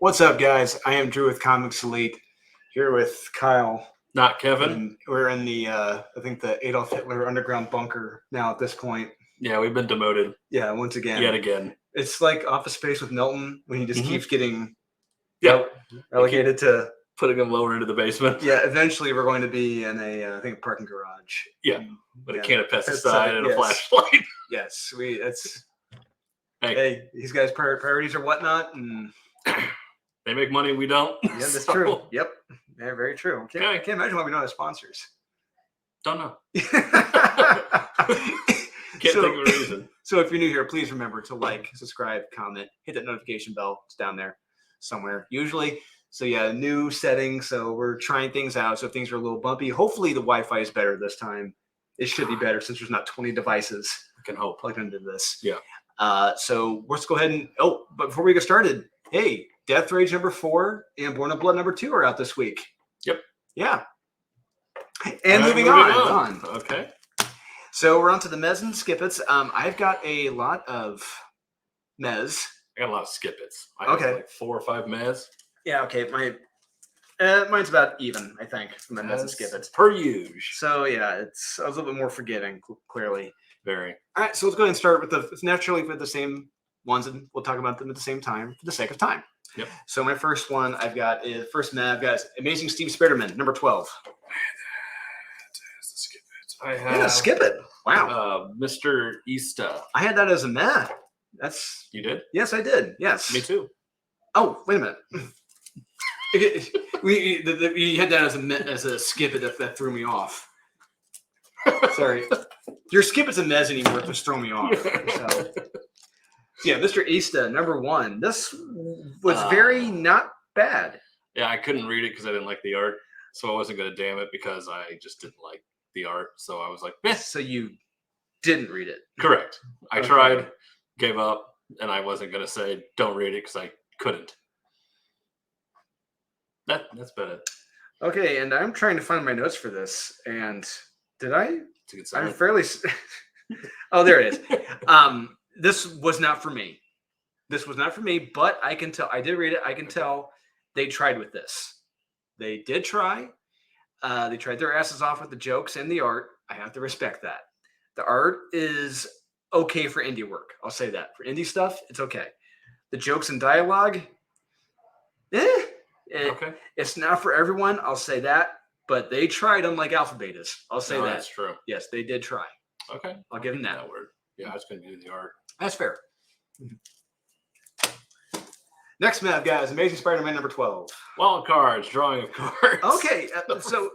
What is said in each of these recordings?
What's up, guys? I am Drew with Comics Elite, here with Kyle. Not Kevin. And we're in the, I think, the Adolf Hitler underground bunker now at this point. Yeah, we've been demoted. Yeah, once again. Yet again. It's like Office Space with Milton when he just keeps getting relegated to putting him lower into the basement. Yeah, eventually we're going to be in a, I think, a parking garage. Yeah, with a can of pesticide and a flashlight. Yes, hey, these guys' priorities are whatnot, and they make money, we don't. Yeah, that's true. Yep, yeah, very true. I can't imagine why we don't have sponsors. Don't know. Can't think of a reason. So if you're new here, please remember to like, subscribe, comment, hit that notification bell. It's down there somewhere, usually. So yeah, new settings. So we're trying things out. So if things are a little bumpy, hopefully the Wi-Fi is better this time. It should be better since there's not 20 devices. I can hope plugged into this. Yeah. So let's go ahead and but before we get started, hey, Death Rage #4 and Born of Blood #2 are out this week. Yep. Yeah. And moving on. Okay. So we're on to the Mez and Skippets. I've got a lot of Mez. I got a lot of Skippets. I have like 4 or 5 Mez. Yeah, okay. Mine's about even, I think, from the Mez and Skippets. Per usual. So yeah, I was a little bit more forgiving, clearly. Very. All right, so let's go ahead and start with naturally with the same ones, and we'll talk about them at the same time for the sake of time. Yep. So my first one I've got is Amazing Steve Spiderman, #12. I had skip it. Wow. Mr. Easta. I had that as a meh. That's You did? Yes, I did. Yes. Me too. Oh, wait a minute. We had that as a skip it that threw me off. Sorry. Your skip it's a mez anymore, just throw me off. So yeah, Mr. Easta, #1. This was very not bad. Yeah, I couldn't read it because I didn't like the art. So I wasn't going to damn it because I just didn't like the art. So I was like, eh. So you didn't read it? Correct. I tried, gave up, and I wasn't going to say don't read it because I couldn't. That's about it. Okay, and I'm trying to find my notes for this. And did I? It's a good sign. I'm fairly... Oh, there it is. This was not for me. This was not for me, but I can tell. I did read it. I can tell they tried with this. They did try. They tried their asses off with the jokes and the art. I have to respect that. The art is okay for indie work. I'll say that. For indie stuff, it's okay. The jokes and dialogue, okay. It's not for everyone. I'll say that. But they tried them like alpha betas. I'll say that. That's true. Yes, they did try. Okay. I'll give them that. Word. Yeah, I was going to do the art. That's fair. Next map, guys, Amazing Spider-Man #12. Wild cards, drawing of cards. Okay, so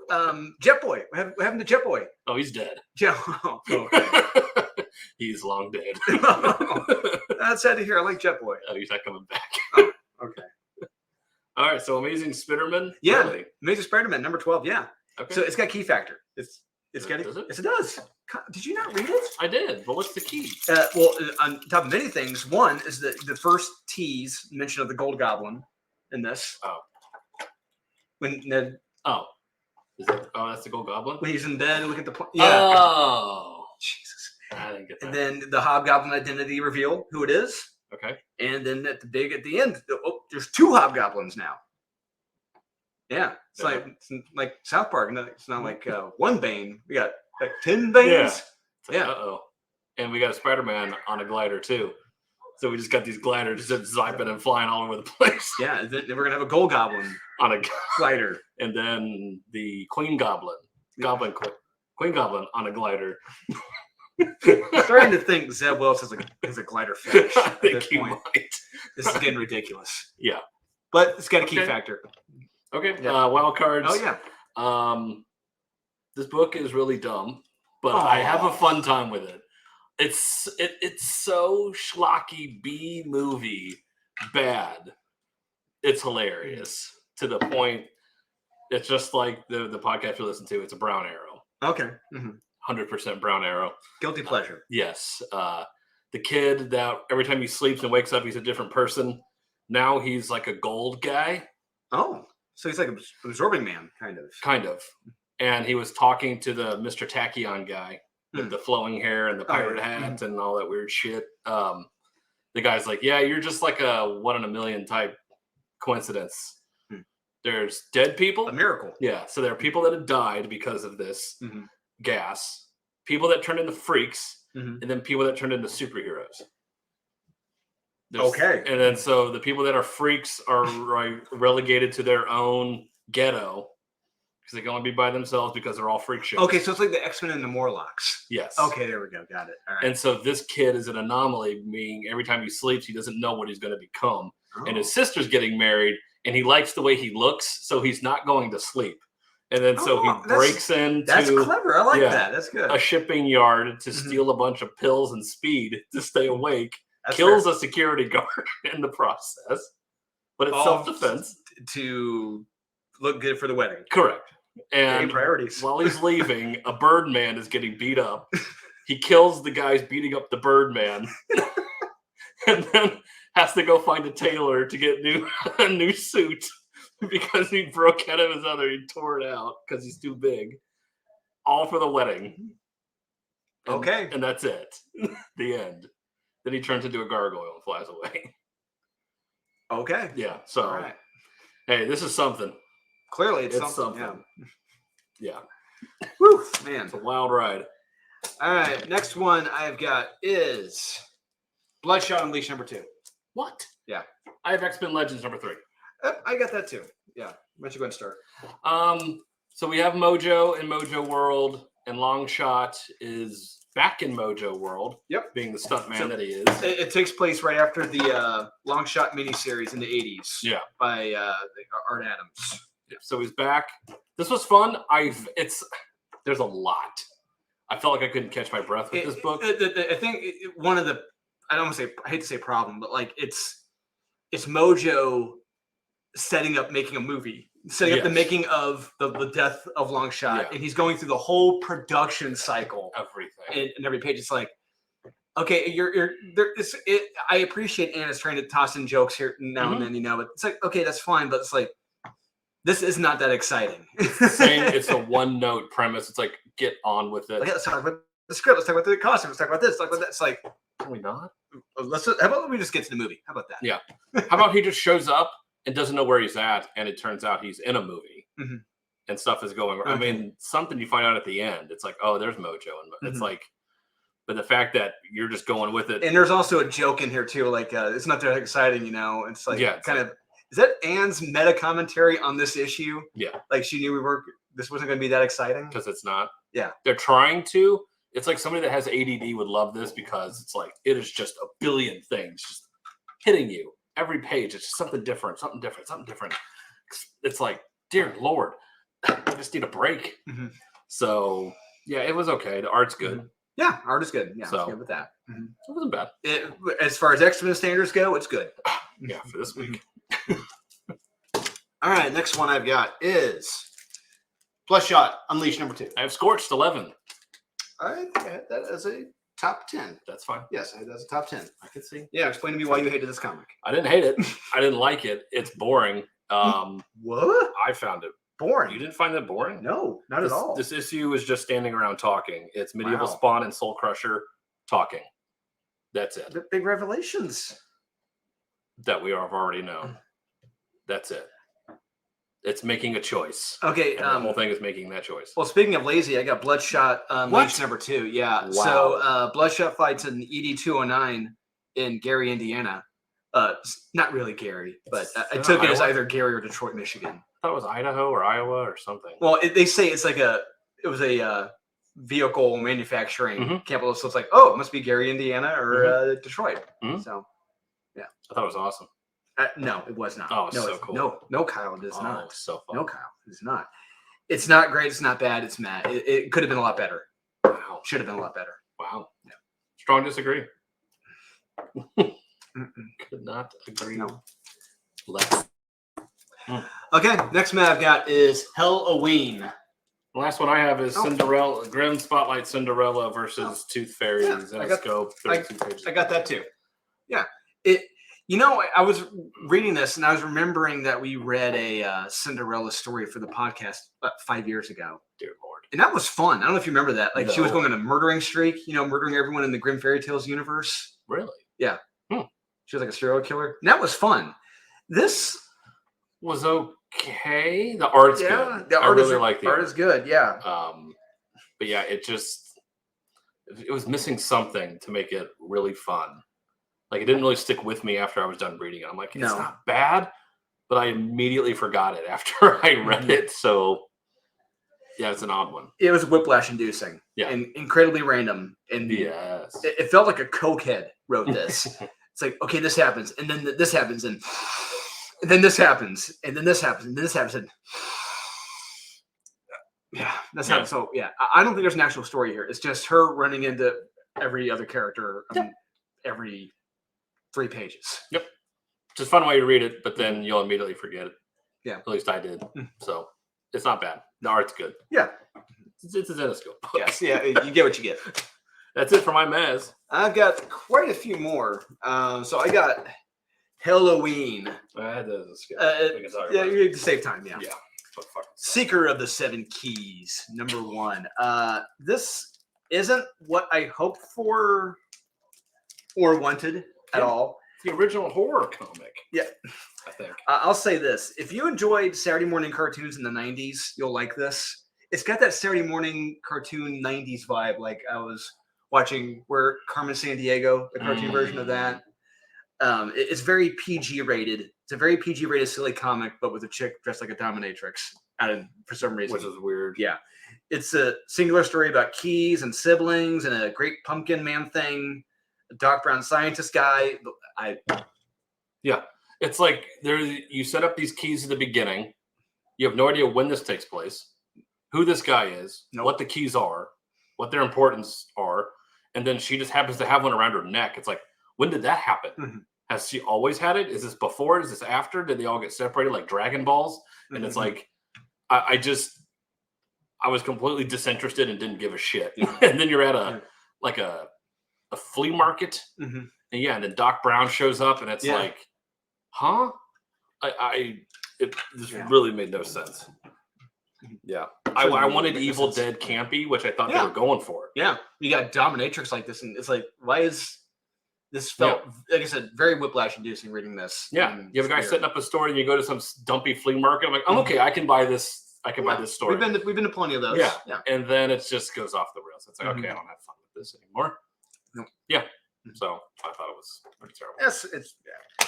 Jet Boy. What happened to Jet Boy? Oh, he's dead. Oh, okay. He's long dead. That's sad to hear. I like Jet Boy. Oh, he's not coming back. Oh, okay. All right, so Amazing Spider-Man? Yeah, really? Amazing Spider-Man #12, yeah. Okay. So it's got key factor. It's got it. Does it? Yes, it does. Did you not read it? I did, but what's the key? Well, on top of many things, one is the first tease mention of the Gold Goblin in this. Oh. When Ned. Oh. That's the Gold Goblin? When he's in bed and look at the point. Yeah. Oh. Jesus. I didn't get that. And then the Hobgoblin identity reveal, who it is. Okay. And then at the end, there's 2 Hobgoblins now. Yeah. It's like South Park. It's not like one Bane. We got like 10 Banes. Yeah. Uh-oh. And we got a Spider-Man on a glider too. So we just got these gliders just zipping and flying all over the place. Yeah. Then we're going to have a Gold Goblin on a glider. And then the Queen Goblin. Queen Goblin on a glider. I'm starting to think Zeb Wells has a glider fetish I think this point. Might. This is getting ridiculous. Yeah. But it's got a key factor. Okay. Yeah. Wild cards. Oh, yeah. This book is really dumb, but I have a fun time with it. It's so schlocky B movie bad. It's hilarious to the point. It's just like the podcast you listen to. It's a Brown Arrow. Okay. 100% Brown Arrow. Guilty pleasure. Yes. The kid that every time he sleeps and wakes up, he's a different person. Now he's like a gold guy. Oh, so he's like an absorbing man, kind of. Kind of. And he was talking to the Mr. Tachyon guy with the flowing hair and the pirate hat and all that weird shit. The guy's like, yeah, you're just like a 1 in a million type coincidence. Hmm. There's dead people. A miracle. Yeah, so there are people that have died because of this gas, people that turned into freaks, and then people that turned into superheroes. Okay. And then so the people that are freaks are relegated to their own ghetto because they can only be by themselves because they're all freak shows. Okay, so it's like the X-Men and the Morlocks. Yes. Okay, there we go. Got it. All right. And so this kid is an anomaly, meaning every time he sleeps, he doesn't know what he's going to become. Oh. And his sister's getting married, and he likes the way he looks, so he's not going to sleep. And then so he breaks into that's clever. I like that. That's good. A shipping yard to steal a bunch of pills and speed to stay awake. That's kills fair. a security guard in the process, but it's All self-defense to look good for the wedding. Correct. And priorities. While he's leaving, a Birdman is getting beat up. He kills the guys beating up the Birdman, and then has to go find a tailor to get a new suit because he broke out of his other. He tore it out because he's too big. All for the wedding. Okay. And that's it. The end. Then he turns into a gargoyle and flies away. Okay. Yeah. So, all right. Hey, this is something. Clearly, it's something. Yeah. Whew, man. It's a wild ride. All right. Next one I've got is Bloodshot Unleashed #2. What? Yeah. I have X-Men Legends #3. I got that too. Yeah. Why don't you go and start? So we have Mojo in Mojo World, and Longshot is back in Mojo World. Yep. Being the stuntman that he is. It takes place right after the Longshot miniseries in the 80s. Yeah. By Art Adams. Yeah. So he's back. This was fun. There's a lot. I felt like I couldn't catch my breath with this book. I think one of the, I hate to say problem, but like it's Mojo setting up making a movie, setting up the making of the death of Longshot, and he's going through the whole production cycle, everything, and every page. It's like, okay, you're there. I appreciate Anna's trying to toss in jokes here now and then, but it's like, okay, that's fine, but it's like, this is not that exciting. It's a one-note premise. It's like, get on with it. Okay, let's talk about the script. Let's talk about the costume. Let's talk about this. Let's talk about that. It's like, can we not? How about we just get to the movie? How about that? Yeah. How about he just shows up and doesn't know where he's at, and it turns out he's in a movie, and stuff is going. I mean, something you find out at the end. It's like, oh, there's Mojo, and it's like, but the fact that you're just going with it. And there's also a joke in here too. Like, it's not that exciting, It's like kind of. Is that Anne's meta commentary on this issue? Yeah. Like she knew this wasn't going to be that exciting? Because it's not. Yeah. They're trying to. It's like somebody that has ADD would love this because it's like, it is just a billion things just hitting you. Every page, it's just something different. It's like, dear Lord, I just need a break. So, yeah, it was okay. The art's good. Yeah, art is good. Yeah, so, I was good with that. It wasn't bad. As far as X-Men standards go, it's good. Yeah, for this week. All right, next one I've got is Bloodshot Unleashed #2. I have Scorched 11. I think I had that as a top 10. That's fine. Yes, I had that as a top 10. I can see. Yeah, explain to me why you hated this comic. I didn't hate it. I didn't like it. It's boring. What? I found it boring. You didn't find that boring? No, not at all. This issue is just standing around talking. It's Medieval Spawn and Soul Crusher talking. That's it. The big revelations that we have already known. That's it. It's making a choice. Okay. The whole thing is making that choice. Well, speaking of lazy, I got Bloodshot Unleashed #2. Yeah. Wow. So Bloodshot fights in ED 209 in Gary, Indiana. Not really Gary, but I took it as either Gary or Detroit, Michigan. I thought it was Idaho or Iowa or something. Well, they say it's like it was a vehicle manufacturing capital. So it's like, oh, it must be Gary, Indiana or Detroit. So, yeah. I thought it was awesome. No, it was not. Oh, no, so cool. No, Kyle, it is not. So fun. No, Kyle, it is not. It's not great. It's not bad. It's mad. It could have been a lot better. Wow. Should have been a lot better. Wow. Yeah. Strong disagree. Could not agree. No. Less. Okay, next man I've got is Halloween. The last one I have is Cinderella, Grim Spotlight Cinderella versus Tooth Fairies and a scope. 32 pages. I got that too. Yeah. I was reading this and I was remembering that we read a Cinderella story for the podcast about 5 years ago. Dear Lord. And that was fun. I don't know if you remember that. Like she was going on a murdering streak, murdering everyone in the Grimm Fairy Tales universe. Really? Yeah. She was like a serial killer. And that was fun. This was okay. The art's good. The I art really is, like the art is good. Yeah. But yeah, it was missing something to make it really fun. Like, it didn't really stick with me after I was done reading it. I'm like, it's No. not bad, but I immediately forgot it after I read it. So yeah, it's an odd one. It was whiplash inducing. Yeah. And incredibly random. And Yes. it felt like a cokehead wrote this. It's like, okay, this happens, and then this happens, and then this happens, and then this happens, and then this happens, and yeah, that's how. So yeah, I don't think there's an actual story here. It's just her running into every other character every 3 pages. Yep. Just fun way to read it, but then you'll immediately forget it. Yeah. At least I did. So it's not bad. The art's good. Yeah. It's a Zenescope. Yes. Yeah. You get what you get. That's it for my mez. I've got quite a few more. So I got Halloween. That is good. Yeah, you can save time. Yeah. Yeah. Seeker of the Seven Keys, number 1. This isn't what I hoped for or wanted at all. It's the original horror comic. Yeah. I think. I'll say this. If you enjoyed Saturday morning cartoons in the 90s, you'll like this. It's got that Saturday morning cartoon 90s vibe. Like I was watching Carmen Sandiego, the cartoon version of that. It's very PG rated. It's a very PG rated silly comic, but with a chick dressed like a dominatrix. For some reason. Which is weird. Yeah. It's a singular story about keys and siblings and a great pumpkin man thing. A Doc Brown scientist guy. Yeah. It's like you set up these keys at the beginning. You have no idea when this takes place, who this guy is, what the keys are, what their importance are, and then she just happens to have one around her neck. It's like, when did that happen? Mm-hmm. Has she always had it? Is this before? Is this after? Did they all get separated like Dragon Balls? And it's like, I was completely disinterested and didn't give a shit. And then you're at a flea market, and and then Doc Brown shows up, and it's like, huh? This really made no sense. Yeah, I wanted Evil Dead campy, which I thought they were going for. Yeah, you got dominatrix like this, and it's like, why is this felt like I said, very whiplash inducing reading this. Yeah, you have a guy setting up a store, and you go to some dumpy flea market. I'm like, I'm okay, I can buy this. I can buy this story. We've been to plenty of those. Yeah, and then it just goes off the rails. It's like, okay, I don't have fun with this anymore. Nope. Yeah, so I thought it was pretty terrible. Yes,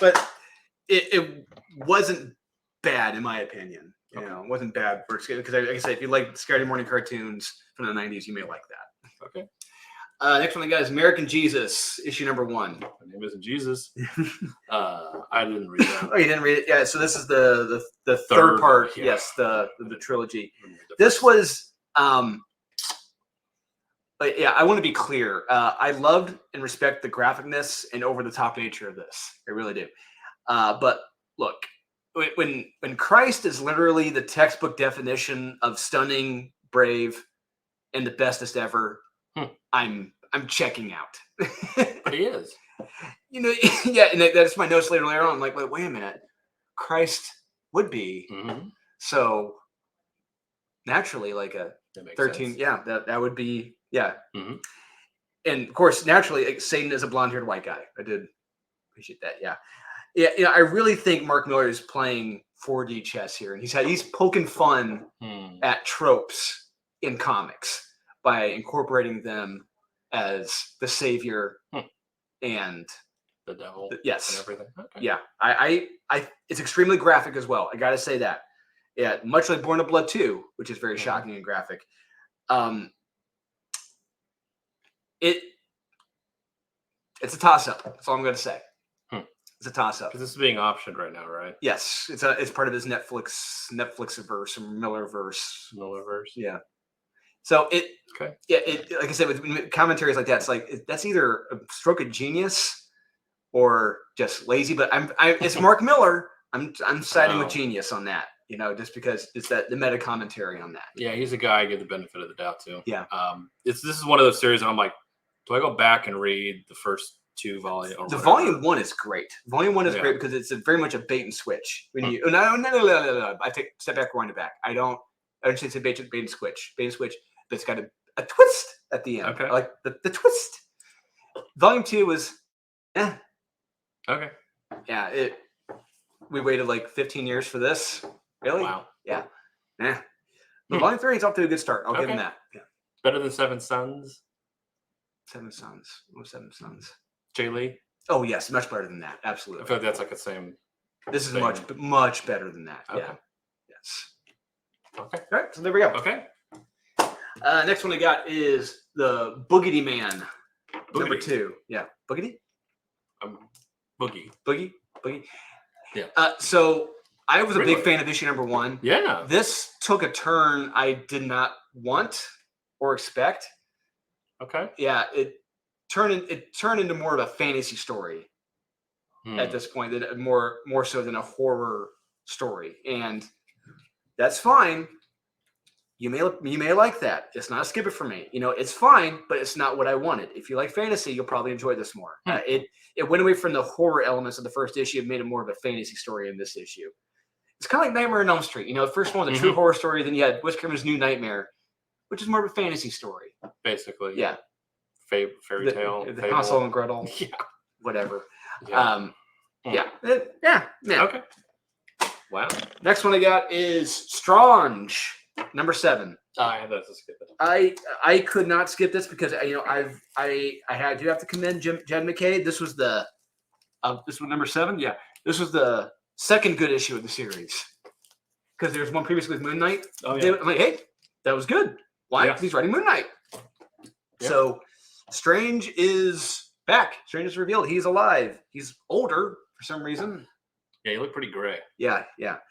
but it wasn't bad in my opinion. You know, it wasn't bad for because like I said, if you like Saturday morning cartoons from the 90s, you may like that. Okay. Next one I got is American Jesus, issue number 1. My name isn't Jesus. I didn't read that. Oh, you didn't read it? Yeah. So this is the third part. Yeah. Yes, the trilogy. This was but yeah, I want to be clear. I loved and respect the graphicness and over the top nature of this. I really do. But look, when Christ is literally the textbook definition of stunning, brave, and the bestest ever, I'm checking out. But he is. You know, yeah, and that's my notes later on. I'm like, wait a minute. Christ would be. Mm-hmm. So naturally, like a 13, sense. Yeah, that would be, yeah. Mm-hmm. And of course, naturally, Satan is a blonde-haired white guy. I did appreciate that, yeah. Yeah, you know, I really think Mark Miller is playing 4D chess here, and he's poking fun at tropes in comics by incorporating them as the savior and the devil. Yes, and everything. Okay. Yeah, I it's extremely graphic as well. I got to say that. Yeah, much like Born of Blood 2, which is very shocking and graphic. It's a toss-up. That's all I'm going to say. It's a toss-up. Because this is being optioned right now, right? Yes, it's part of his Netflixiverse or Millerverse. Millerverse. Yeah. So like I said, with commentaries like that, it's like that's either a stroke of genius or just lazy. But it's Mark Miller. I'm siding with genius on that. You know, just because it's the meta commentary on that. Yeah, he's a guy I give the benefit of the doubt to. Yeah. This is one of those series where I'm like, do I go back and read the first 2 volumes? The volume 1 is great. Volume 1 is great because it's very much a bait and switch. When you no. I take step back, rewind it back. I don't say it's a bait and switch. Bait and switch, but it's got a twist at the end. Okay. I like the twist. Volume 2 was, Okay. Yeah, we waited like 15 years for this. Really? Wow. Yeah. Yeah. But Volume 3 is off to a good start. I'll give him Okay. that. Yeah. Better than Seven Sons. Seven Sons. Oh, Seven Sons. Jay Lee. Oh yes, much better than that. I Absolutely. feel like that's like the same. This is thing. much better than that. Okay. Yeah. Yes. Okay. All right. So there we go. Okay. Next one I got is the Boogity Man. Number Boogity. 2. Yeah. Boogity? Boogie. Boogie? Boogie? Yeah. So I was a Really? big fan of issue number 1. Yeah. This took a turn I did not want or expect. Okay. Yeah, it turned into more of a fantasy story at this point, than more so than a horror story, and that's fine. You may like that. It's not a skip it for me. It's fine, but it's not what I wanted. If you like fantasy, you'll probably enjoy this more. It went away from the horror elements of the first issue and made it more of a fantasy story in this issue. It's kind of like Nightmare on Elm Street. The first one was a true horror story. Then you had Wes Craven's New Nightmare, which is more of a fantasy story. Basically. Yeah. Fairy tale. The fable. Hansel and Gretel. Yeah. Whatever. Yeah. Yeah. Okay. Wow. Next one I got is Strange, number 7. I had to skip it. I could not skip this because I do have to commend Jed McKay. This was number 7. Yeah, this was the second good issue of the series because there's one previously with Moon Knight. Oh yeah. I'm like, hey, that was good. Why? Yeah. Because he's writing Moon Knight. Yeah. So Strange is back. Strange is revealed. He's alive. He's older for some reason. Yeah, you look pretty gray. Yeah.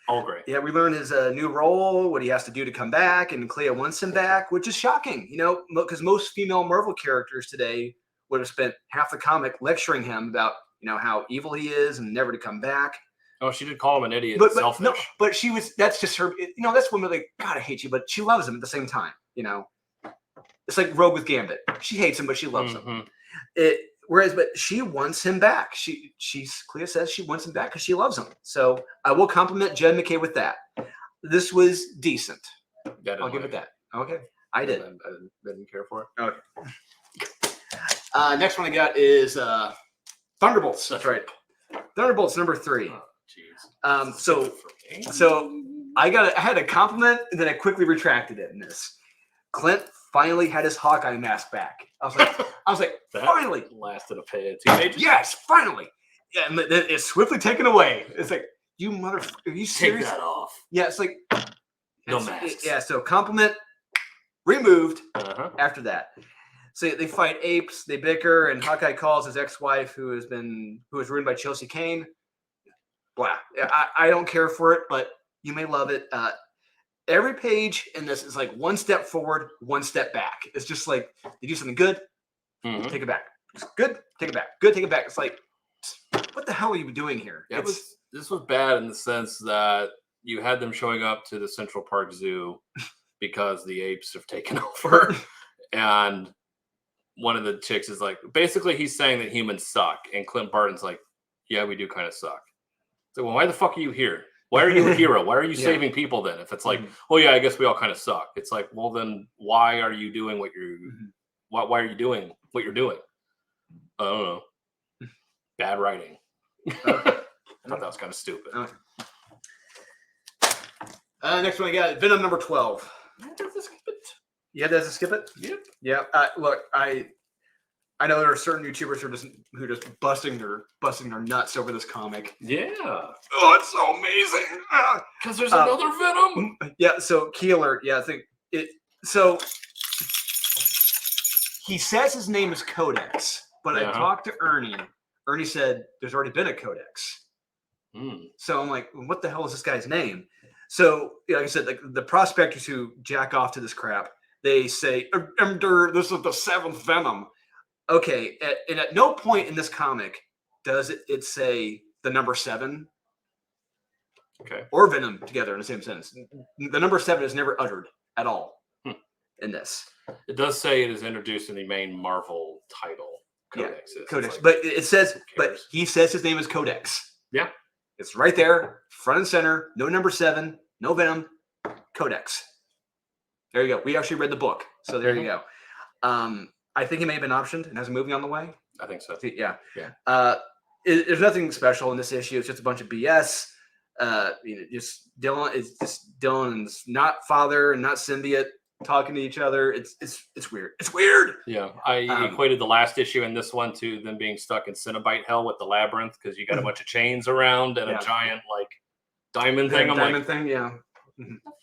All gray. Yeah, we learn his new role, what he has to do to come back, and Clea wants him back, which is shocking, because most female Marvel characters today would have spent half the comic lecturing him about, how evil he is and never to come back. Oh, she did call him an idiot. But Selfish. no, but that's just her. That's women like, God, I hate you, but she loves him at the same time. It's like Rogue with Gambit. She hates him, but she loves him. But she wants him back. Clea says she wants him back because she loves him. So I will compliment Jed McKay with that. This was decent. I'll give it that. Okay, I did. I didn't care for it. Okay. Next one I got is Thunderbolts. That's right. Thunderbolts number 3. Oh, jeez. So I had a compliment and then I quickly retracted it in this. Clint finally had his Hawkeye mask back. I was like, That finally. lasted a teenager. Yes, finally. Yeah, and then it's swiftly taken away. It's like, you motherfucker, are you Take serious? that off. Yeah, it's like No masks. Yeah, so compliment removed Uh-huh. after that. So they fight apes, they bicker, and Hawkeye calls his ex-wife, who was ruined by Chelsea Kane. Blah. I don't care for it, but you may love it. Every page in this is like one step forward, one step back. It's just like they do something good, take it back. It's good, take it back. Good, take it back. It's like, what the hell are you doing here? Yeah, this was bad in the sense that you had them showing up to the Central Park Zoo because the apes have taken over. And one of the chicks is like, basically he's saying that humans suck. And Clint Barton's like, yeah, we do kind of suck. So, well, why the fuck are you here? Why are you a hero? Why are you saving people then? If it's like, oh yeah, I guess we all kind of suck. It's like, well then why are you doing what you're why are you doing what you're doing? I don't know. Bad writing. I thought that was kind of stupid. Next one I got Venom number 12. You had to skip it? Yep. Yeah. Look, I know there are certain YouTubers who are just busting their nuts over this comic. Yeah. Oh, it's so amazing. Because there's another Venom. Yeah. So key alert. Yeah, I think it. So he says his name is Codex, but I talked to Ernie. Ernie said there's already been a Codex. So I'm like, what the hell is this guy's name? So, like I said, like the prospectors who jack off to this crap, they say, this is the 7th Venom. Okay, and at no point in this comic does it say the number 7 or Venom together in the same sentence. The number 7 is never uttered at all in this. It does say it is introduced in the main Marvel title. Codex. Yeah, Codex. Like, but it says, but he says his name is Codex. Yeah. It's right there, front and center. No number 7, no Venom, Codex. There you go. We actually read the book, so there you go. I think he may have been optioned and has a movie on the way. I think so. Yeah. There's nothing special in this issue. It's just a bunch of BS. Just Dylan's not father and not symbiote talking to each other. It's weird. It's weird. Yeah, I equated the last issue and this one to them being stuck in Cenobite hell with the labyrinth because you got a bunch of chains around and a giant like diamond thing. Yeah.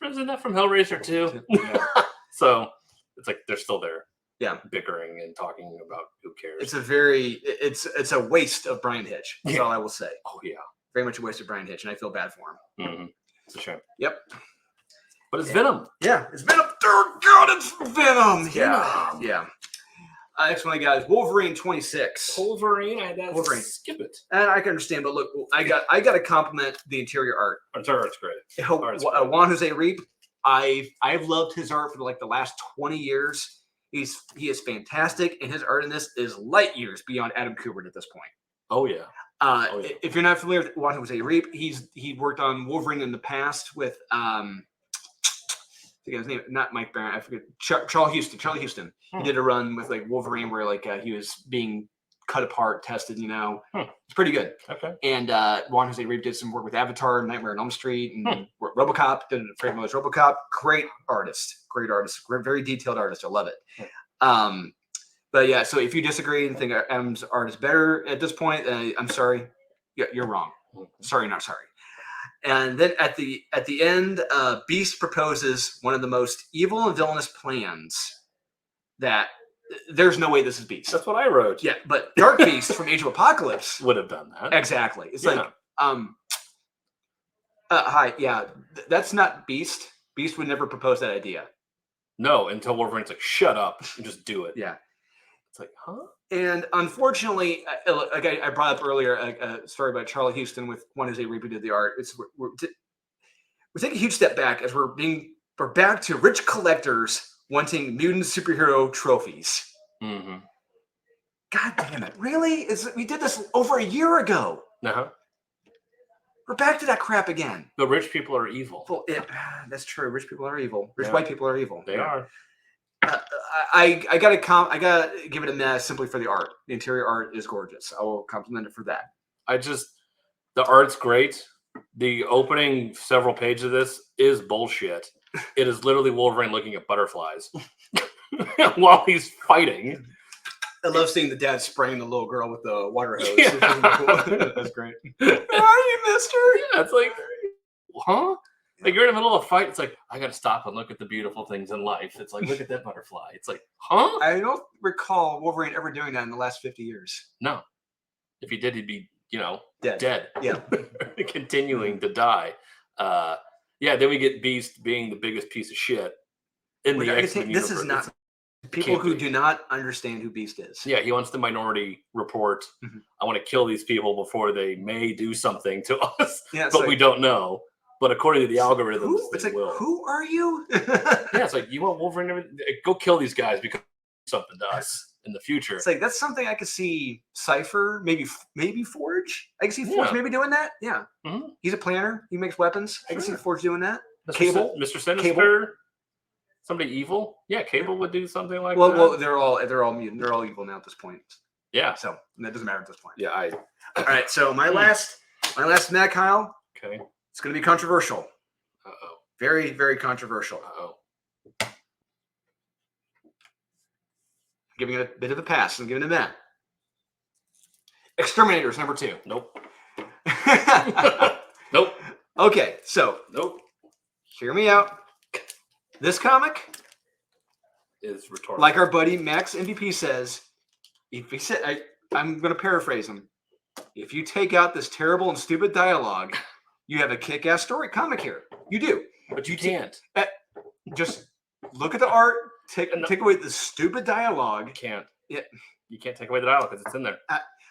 Isn't that from Hellraiser too? Yeah. So it's like they're still there. Yeah, bickering and talking about who cares. It's a waste of Brian Hitch. That's all I will say. Oh yeah, very much a waste of Brian Hitch, and I feel bad for him. Mm-hmm. It's a shame. Yep. But it's Venom. Yeah, it's Venom. Oh God, it's Venom. Venom. Yeah. Next one I got is Wolverine 26. Wolverine. Wolverine. Skip it. And I can understand, but look, I got to compliment the interior art. Art's great. Juan Jose Reap. I've loved his art for like the last 20 years. He is fantastic, and his art in this is light years beyond Adam Kubert at this point. Oh yeah. If you're not familiar with Juan Jose Reap, he worked on Wolverine in the past with I forget his name, not Mike Barron. I forget Charles Houston. Charlie Houston. He did a run with like Wolverine where like he was being cut apart, tested. It's pretty good. Okay. And Juan Jose Reap did some work with Avatar, Nightmare on Elm Street, and RoboCop. Did Frank Miller's RoboCop. Great artist. Very detailed artist. I love it. But yeah, so if you disagree and think Adam's art is better at this point, I'm sorry. You're wrong. Sorry, not sorry. And then at the end, Beast proposes one of the most evil and villainous plans that there's no way this is Beast. That's what I wrote. Yeah, but Dark Beast from Age of Apocalypse would have done that. Exactly. It's like, hi, yeah, that's not Beast. Beast would never propose that idea. No, until Wolverine's like, shut up and just do it. Yeah. It's like, huh? And unfortunately, like I brought up earlier, a story about Charlie Houston with Juan Jose Reap did the art. We're taking a huge step back as we're back to rich collectors wanting mutant superhero trophies. Mm-hmm. God damn it! Really? We did this over a year ago. Uh-huh. We're back to that crap again. The rich people are evil. Well, that's true. Rich people are evil. Rich white people are evil. They are. I gotta give it a meh simply for the art. The interior art is gorgeous. I will compliment it for that. The art's great. The opening several pages of this is bullshit. It is literally Wolverine looking at butterflies while he's fighting. I love seeing the dad spraying the little girl with the water hose. Yeah. That's great. How are you, mister? Yeah, it's like, huh? Like you're in the middle of a fight. It's like, I got to stop and look at the beautiful things in life. It's like, look at that butterfly. It's like, huh? I don't recall Wolverine ever doing that in the last 50 years. No. If he did, he'd be, dead. Yeah. Continuing to die. Then we get Beast being the biggest piece of shit in the X-Men universe. This is not people who do not understand who Beast is. Yeah, he wants the Minority Report. Mm-hmm. I want to kill these people before they may do something to us, but we don't know. But according to the algorithms, it's like, who are you? Yeah, it's like, you want Wolverine? Go kill these guys because something to us in the future. It's like, that's something I could see Cypher, maybe Forge. I can see Forge maybe doing that. Yeah. Mm-hmm. He's a planner. He makes weapons. Sure. I can see Forge doing that. Mr. Sinister. Cable. Somebody evil. Yeah, Cable would do something like that. Well, they're all mutant. They're all evil now at this point. Yeah. So that doesn't matter at this point. Yeah. All right. So my last Matt Kyle. Okay. It's going to be controversial. Uh-oh. Very, very controversial. Uh-oh. Giving it a bit of a pass. I'm giving it that. Exterminators, number 2. Nope. Nope. Okay, so. Nope. Hear me out. This comic is retarded. Like our buddy Max MVP says, I'm going to paraphrase him. If you take out this terrible and stupid dialogue, you have a kick-ass story comic here. You do. But you can't. Just look at the art. Take away the stupid dialogue. You can't. You can't take away the dialogue because it's in there.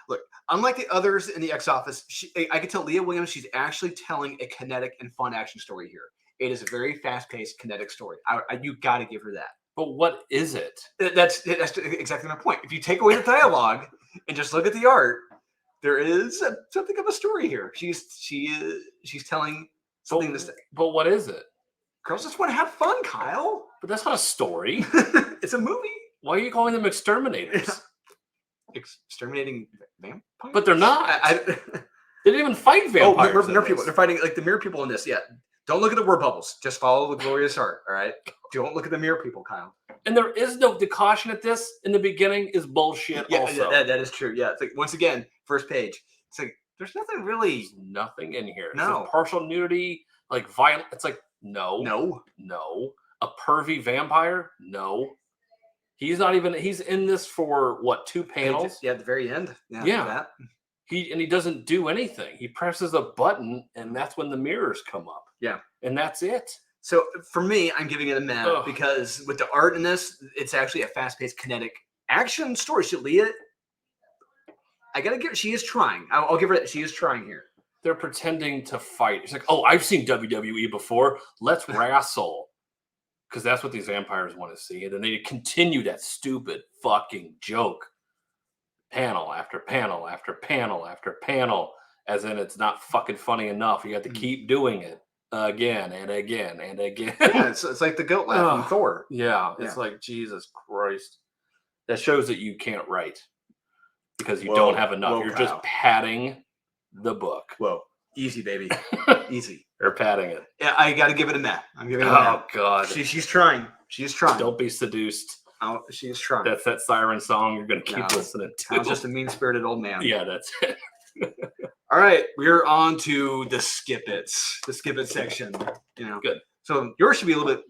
Look, unlike the others in the X Office, I could tell Leah Williams she's actually telling a kinetic and fun action story here. It is a very fast-paced kinetic story. You got to give her that. But what is it? That's exactly my point. If you take away the dialogue and just look at the art, there is something of a story here. She's telling something. But what is it? Girls just want to have fun, Kyle. But that's not a story. It's a movie. Why are you calling them exterminators? Exterminating vampires? But they're not. They didn't even fight vampires. Mirror people. They're fighting like the mirror people in this. Yeah. Don't look at the word bubbles. Just follow the glorious heart. All right. Don't look at the mirror people, Kyle. And there is no the caution at this in the beginning is bullshit. Yeah, also, that is true. Yeah. It's like once again, first page. It's like there's nothing really. There's nothing in here. No. There's partial nudity, like violent. It's like no. A pervy vampire? No. He's not even. He's in this for what? 2 panels? Yeah, at the very end. Yeah. That. He doesn't do anything. He presses a button, and that's when the mirrors come up. Yeah, and that's it. So for me, I'm giving it a meh because with the art in this, it's actually a fast-paced, kinetic action story. Shalia, I gotta give. She is trying. I'll give her that. She is trying here. They're pretending to fight. It's like, oh, I've seen WWE before. Let's wrestle. Because that's what these vampires want to see. And then they continue that stupid fucking joke. Panel after panel after panel after panel. As in it's not fucking funny enough. You have to keep doing it again and again and again. Yeah, it's like the goat laugh from Thor. Yeah, it's like, Jesus Christ. That shows that you can't write. Because you don't have enough. You're just padding the book. Whoa. Easy, baby. Easy. They're padding it. Yeah, I got to give it a meh. I'm giving it a meh. Oh, God. She's trying. She's trying. Don't be seduced. Oh, she's trying. That's that siren song you're going to keep listening to. I'm just a mean-spirited old man. Yeah, that's it. All right, we're on to the skip it's. The skip it section. Good. So yours should be a little bit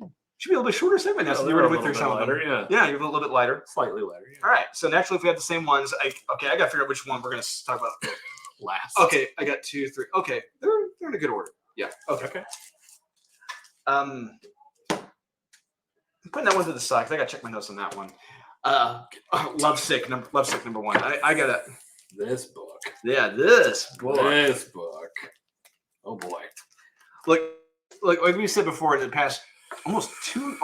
shorter segment now. So you were with through some of them. Yeah, you're a little bit lighter. Slightly lighter. Yeah. All right. So naturally, if we have the same ones, I got to figure out which one we're going to talk about last. Okay, I got 2, 3. Okay, they're in a good order. Yeah. Okay. I'm putting that one to the side because I got to check my notes on that one. Lovesick number 1. I got it. This book. Yeah, this book. This book. Oh boy. Like we said before, in the past almost 2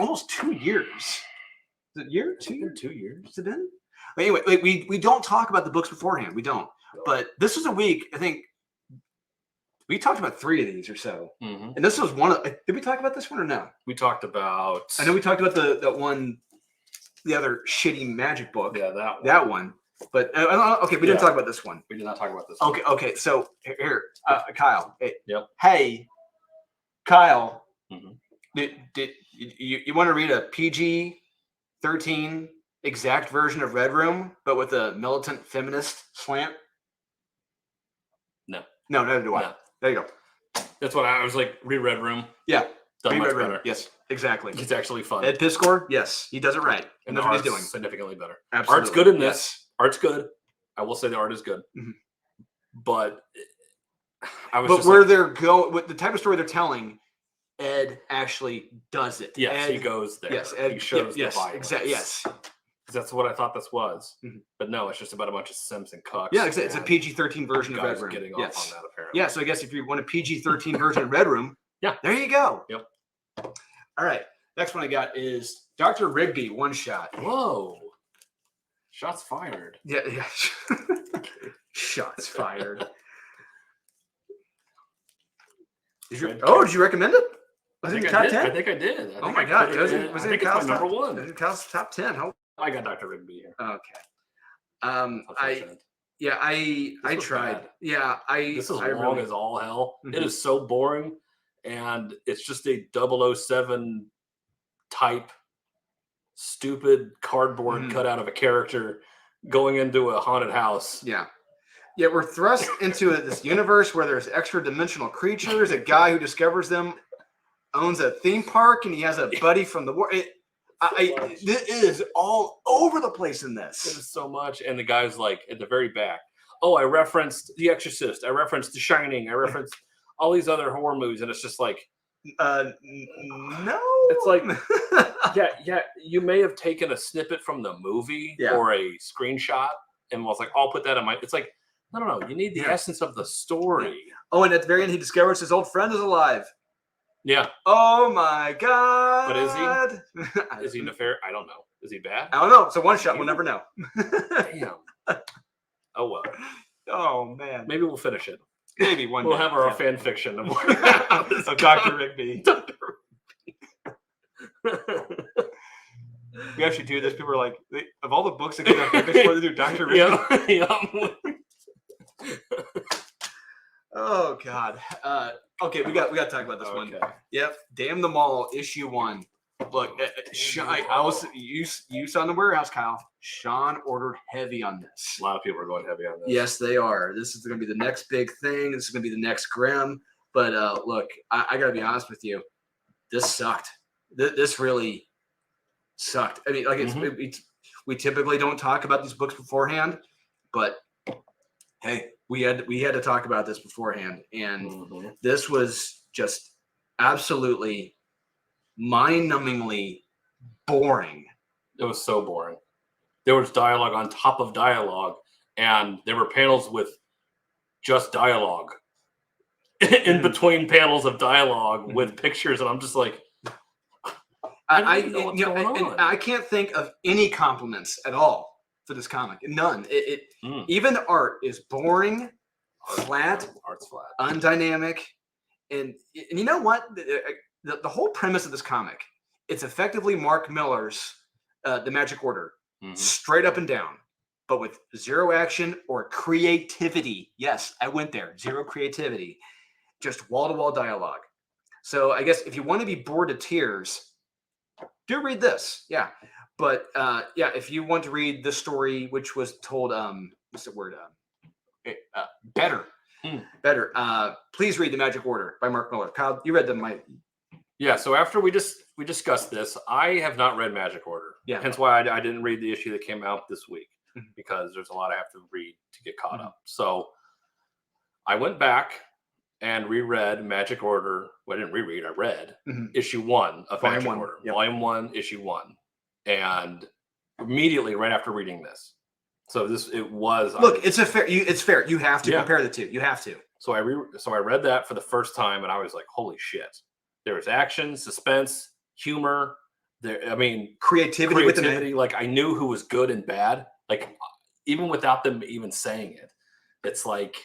years. Is it a year? 2 years? 2 years. Has it been? But anyway, like we don't talk about the books beforehand. We don't. But this was a week, I think. We talked about 3 of these or so, and this was one. Did we talk about this one or no? We talked about. I know we talked about the other shitty magic book. Yeah, that one. That one. But okay, we didn't talk about this one. We did not talk about this. Okay. So here, Kyle. Hey, yep. Hey, Kyle. Did you want to read a PG-13 exact version of Red Room, but with a militant feminist slant? No, neither do I. No. There you go. That's what I was like. Read Red Room. Yeah. Done much Red better. Room. Yes, exactly. It's actually fun. Ed Piscor, yes, he does it right. And that's the what art's he's doing. significantly better. Absolutely. Art's good in this. Yes. Art's good. I will say the art is good. But they're going with the type of story they're telling, Ed actually does it. Yes, Ed, he goes there. Yes, Ed he shows the violence. Exactly. Yes. That's what I thought this was. But no, it's just about a bunch of simps and cucks. Yeah, it's a PG-13 version of Red Room. Getting off on that, apparently. Yeah, so I guess if you want a PG-13 version of Red Room, there you go. Yep. All right. Next one I got is Dr. Rigby, one shot. Whoa. Shots fired. Yeah. Shots fired. Did you recommend it? Was it in your top 10? I think I did. Oh my God. Was it in Kyle's number 1? Was it in Kyle's top 10? I got Dr. Rigby here. Okay. I tried. Bad. Yeah, This is long as all hell. It is so boring, and it's just a 007 type stupid cardboard cut out of a character going into a haunted house. Yeah, we're thrust into this universe where there's extra dimensional creatures. A guy who discovers them owns a theme park, and he has a buddy from the war. It is all over the place in this. It is so much. And the guy's like at the very back. Oh, I referenced The Exorcist. I referenced The Shining. I referenced all these other horror movies. And it's just like, no. It's like, yeah. You may have taken a snippet from the movie or a screenshot and was like, I'll put that in my. It's like, no. You need the essence of the story. Oh, and at the very end, he discovers his old friend is alive. Yeah. Oh my God. But is he? Is he nefarious? I don't know. Is he bad? I don't know. It's a one shot. We'll never know. Damn. Oh well. Oh man. Maybe we'll finish it. Maybe one we'll day. have our fan fiction of Dr. Rigby. We actually do this. People are like, of all the books that get on fan fiction, what do they do? Dr. Rigby. Yeah. Oh God. Okay, we got to talk about this one. Okay. Yep. Damn the Mall, issue 1. Look, I was you saw in the warehouse, Kyle. Sean ordered heavy on this. A lot of people are going heavy on this. Yes, they are. This is going to be the next big thing. This is going to be the next Grimm. But look, I got to be honest with you. This sucked. This really sucked. I mean, like we typically don't talk about these books beforehand, but hey, we had to talk about this beforehand, and this was just absolutely mind-numbingly boring. It was so boring. There was dialogue on top of dialogue, and there were panels with just dialogue in between panels of dialogue with pictures, and I'm just like, I can't think of any compliments at all for this comic. None. Even the art is boring, flat, art's flat, undynamic, and you know what? The whole premise of this comic, it's effectively Mark Miller's The Magic Order, straight up and down, but with zero action or creativity. Yes, I went there. Zero creativity, just wall-to-wall dialogue. So I guess if you want to be bored to tears, do read this. Yeah. But if you want to read the story, which was told, what's the word? Better. Please read The Magic Order by Mark Miller. Kyle, you read them, right? Yeah. So after we discussed this, I have not read Magic Order. Yeah. Hence why I didn't read the issue that came out this week because there's a lot I have to read to get caught up. So I went back and reread Magic Order. Well, I didn't reread. I read issue 1 of Magic Order, Volume 1, issue 1, and immediately right after reading this. So it's fair. You have to compare the two. You have to. So I read that for the first time, and I was like, holy shit! There was action, suspense, humor. Creativity. Like I knew who was good and bad. Like even without them even saying it, it's like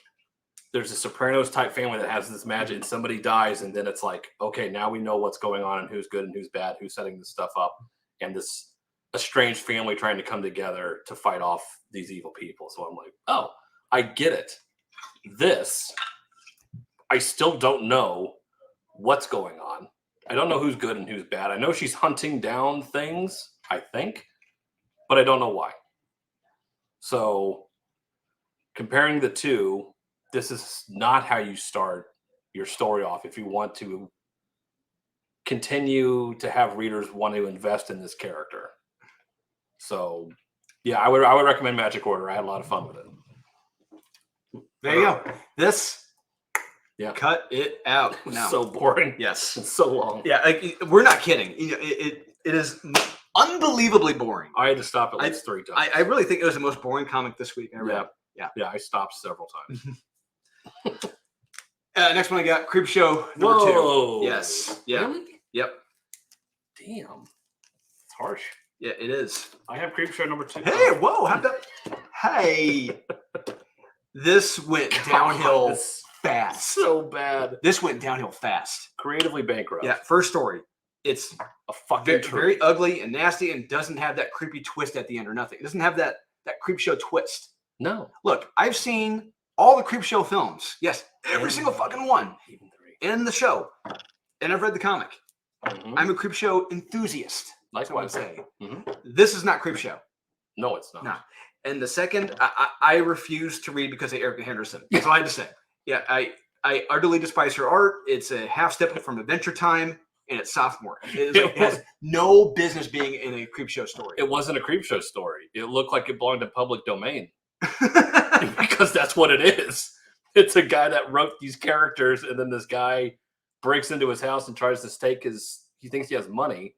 there's a Sopranos type family that has this magic, and somebody dies, and then it's like, okay, now we know what's going on and who's good and who's bad, who's setting this stuff up, and this estranged family trying to come together to fight off these evil people. So I'm like, oh, I get it. This, I still don't know what's going on. I don't know who's good and who's bad. I know she's hunting down things, I think, but I don't know why. So comparing the two, this is not how you start your story off if you want to continue to have readers want to invest in this character. So, yeah, I would recommend Magic Order. I had a lot of fun with it. There you go. This, cut it out. No. So boring. Yes, it's so long. Yeah, we're not kidding. It is unbelievably boring. I had to stop at least 3 times. I really think it was the most boring comic this week I read. Yeah. I stopped several times. Next one I got Creepshow number 2. Yes. Yeah. Really? Yep. Damn. It's harsh. Yeah, it is. I have Creepshow number 2. Hey, whoa! How about? Hey, this went downhill fast. So bad. This went downhill fast. Creatively bankrupt. Yeah. First story. It's a fucking very ugly and nasty, and doesn't have that creepy twist at the end or nothing. It doesn't have that Creepshow twist. No. Look, I've seen all the Creepshow films. Yes, every single fucking one. Even 3. In the show, and I've read the comic. I'm a Creepshow enthusiast. Likewise. I would say. This is not Creepshow. No, it's not. No. And the second, I refuse to read because of Erica Henderson. That's all I had to say. Yeah, I utterly despise her art. It's a half step from Adventure Time, and it's sophomore. It has no business being in a Creepshow story. It wasn't a Creepshow story. It looked like it belonged to public domain. Because that's what it is. It's a guy that wrote these characters, and then this guy breaks into his house and tries to take he thinks he has money,